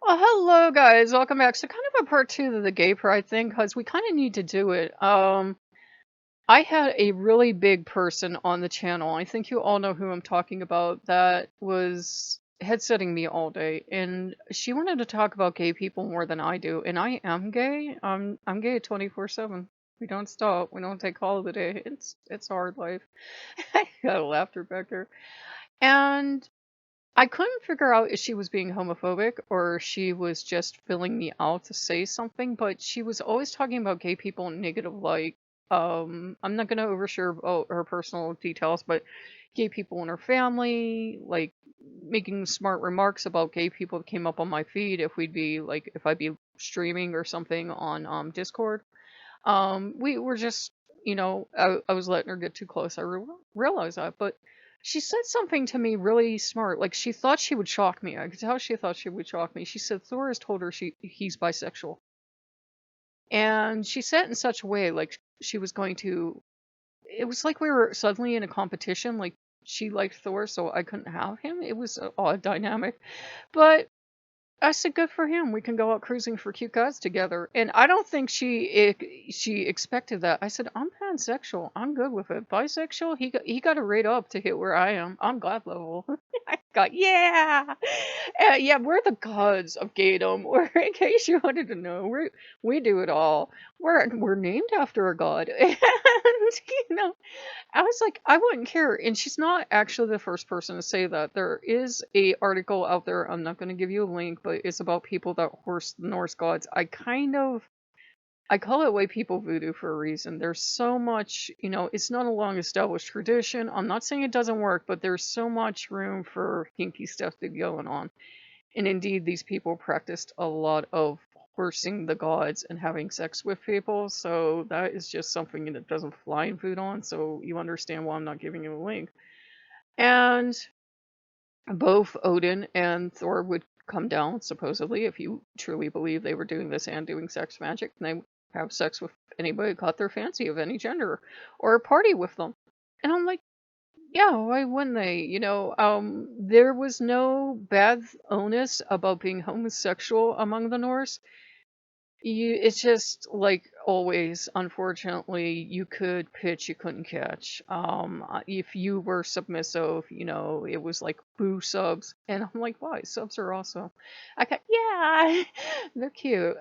Well, hello guys, welcome back. So kind of a part two of the gay pride thing, because we kind of need to do it. I had a really big person on the channel. I think you all know who I'm talking about. That was headsetting me all day, and she wanted to talk about gay people more than I do. And I am gay. I'm gay 24/7. We don't stop. We don't take holiday. It's hard life. I got a laughter back there. And I couldn't figure out if she was being homophobic or she was just filling me out to say something, but she was always talking about gay people in negative light. I'm not gonna overshare about her personal details, but gay people in her family, like making smart remarks about gay people that came up on my feed if I'd be streaming or something on Discord. We were just, I was letting her get too close. Realized that, but she said something to me really smart. Like she thought she would shock me. I could tell she thought she would shock me. She said Thor has told her he's bisexual, and she said it in such a way like she was going to. It was like we were suddenly in a competition. Like she liked Thor, so I couldn't have him. It was an odd dynamic, but I said, "Good for him. We can go out cruising for cute guys together." And I don't think she expected that. I said, "I'm pansexual. I'm good with it. Bisexual, he got a rate up to hit where I am. I'm God level." I got yeah, yeah. We're the gods of gaydom. Or in case you wanted to know, we do it all. We're named after a god, and you know. I was like, I wouldn't care. And she's not actually the first person to say that. There is a article out there. I'm not going to give you a link, but it's about people that horse the Norse gods. I call it white people voodoo for a reason. There's so much, it's not a long established tradition. I'm not saying it doesn't work, but there's so much room for kinky stuff to be going on. And indeed, these people practiced a lot of horsing the gods and having sex with people. So that is just something that doesn't fly in food on. So you understand why I'm not giving you a link. And both Odin and Thor would come down, supposedly, if you truly believe they were doing this and doing sex magic. And they would have sex with anybody who caught their fancy of any gender or party with them. And I'm like, yeah, why wouldn't they? There was no bad onus about being homosexual among the Norse. It's just like always, unfortunately, you could pitch, you couldn't catch. If you were submissive, it was like boo subs. And I'm like, why? Subs are awesome. Yeah, they're cute.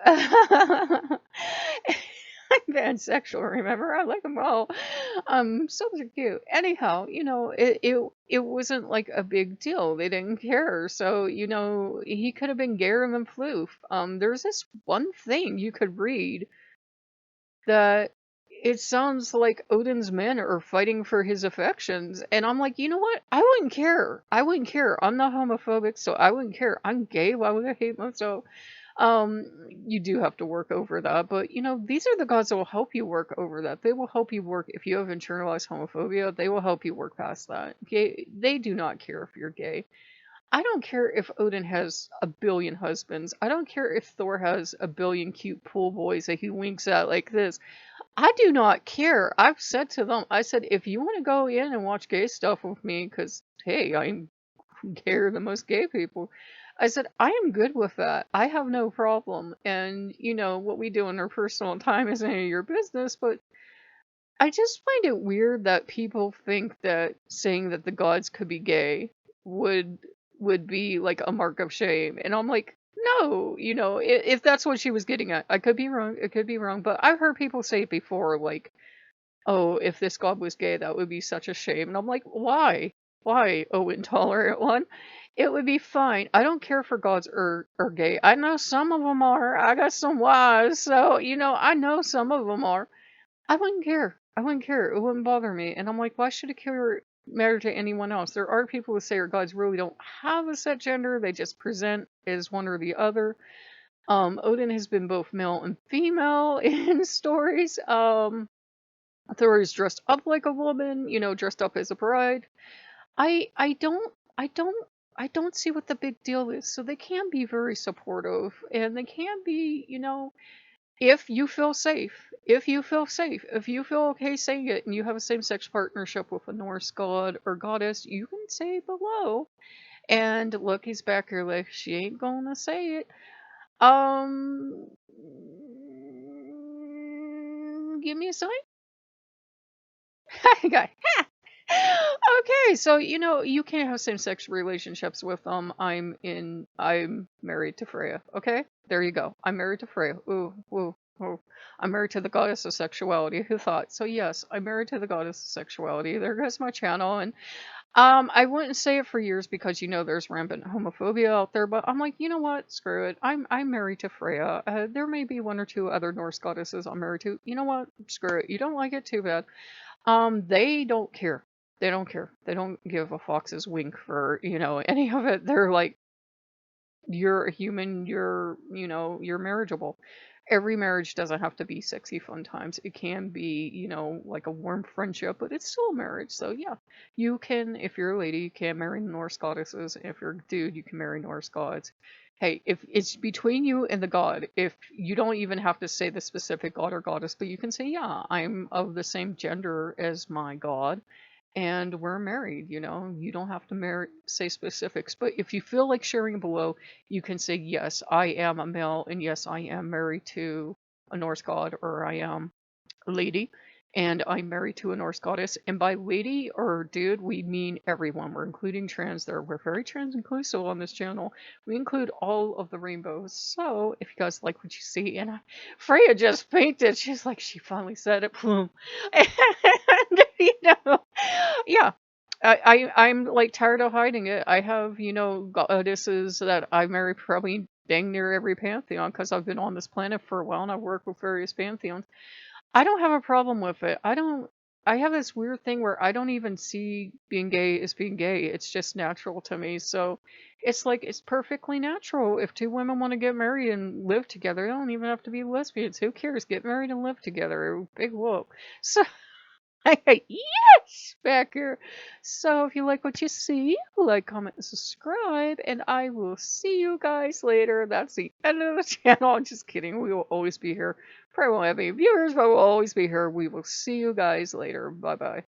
I'm pansexual, remember? I like them all. Subs are cute. Anyhow, it wasn't like a big deal. They didn't care. So, he could have been gayer than Floof. There's this one thing you could read that it sounds like Odin's men are fighting for his affections. And I'm like, you know what? I wouldn't care. I wouldn't care. I'm not homophobic, so I wouldn't care. I'm gay. Why would I hate myself? You do have to work over that, but these are the gods that will help you work over that. They will help you work if you have internalized homophobia. They will help you work past that. Gay, they do not care if you're gay. I don't care if Odin has a billion husbands. I don't care if Thor has a billion cute pool boys that he winks at like this. I do not care. I've said to them, I said, if you want to go in and watch gay stuff with me, because hey, I'm gayer than most gay people. I said, I am good with that. I have no problem. And, what we do in our personal time isn't any of your business, but I just find it weird that people think that saying that the gods could be gay would would be like a mark of shame. And I'm like, no, if that's what she was getting at. I could be wrong. It could be wrong, but I've heard people say it before, like, oh, if this god was gay, that would be such a shame. And I'm like, why? Why, oh intolerant one? It would be fine. I don't care for gods are gay. I know some of them are. I got some wives, so I know some of them are. I wouldn't care. I wouldn't care. It wouldn't bother me. And I'm like, why should it care matter to anyone else? There are people who say our gods really don't have a set gender. They just present as one or the other. Odin has been both male and female in stories. Thor is dressed up like a woman, dressed up as a bride. I don't I don't I don't see what the big deal is. So they can be very supportive, and they can be, if you feel safe, if you feel okay saying it and you have a same-sex partnership with a Norse god or goddess, you can say below. And look, he's back here like she ain't gonna say it. Um, give me a sign. Okay. Okay, so you can't have same-sex relationships with them. I'm married to Freya. Okay, there you go. I'm married to Freya. Ooh, ooh, ooh. I'm married to the goddess of sexuality. Who thought? So yes, I'm married to the goddess of sexuality. There goes my channel, and I wouldn't say it for years because there's rampant homophobia out there, but I'm like, you know what? Screw it. I'm married to Freya. There may be one or two other Norse goddesses I'm married to. You know what? Screw it. You don't like it? Too bad. They don't care. They don't care. They don't give a fox's wink for, any of it. They're like, you're a human, you're marriageable. Every marriage doesn't have to be sexy fun times. It can be, like a warm friendship, but it's still a marriage. So yeah, you can, if you're a lady, you can marry Norse goddesses. If you're a dude, you can marry Norse gods. Hey, if it's between you and the god, if you don't even have to say the specific god or goddess, but you can say, yeah, I'm of the same gender as my god and we're married. You don't have to say specifics, but if you feel like sharing below, you can say, yes, I am a male, and yes, I am married to a Norse god, or I am a lady and I'm married to a Norse goddess. And by lady or dude, we mean everyone. We're including trans there. We're very trans inclusive on this channel. We include all of the rainbows. So if you guys like what you see, and Freya just fainted. She's like, she finally said it. Boom. And, yeah. I'm like tired of hiding it. I have, goddesses that I marry probably dang near every pantheon because I've been on this planet for a while and I've worked with various pantheons. I don't have a problem with it. I have this weird thing where I don't even see being gay as being gay. It's just natural to me. So it's like it's perfectly natural. If two women want to get married and live together, they don't even have to be lesbians. Who cares? Get married and live together. Big whoop. So yes, back here. So if you like what you see, like, comment, and subscribe, and I will see you guys later. That's the end of the channel. I'm just kidding. We will always be here. Probably won't have any viewers, but we'll always be here. We will see you guys later. Bye bye.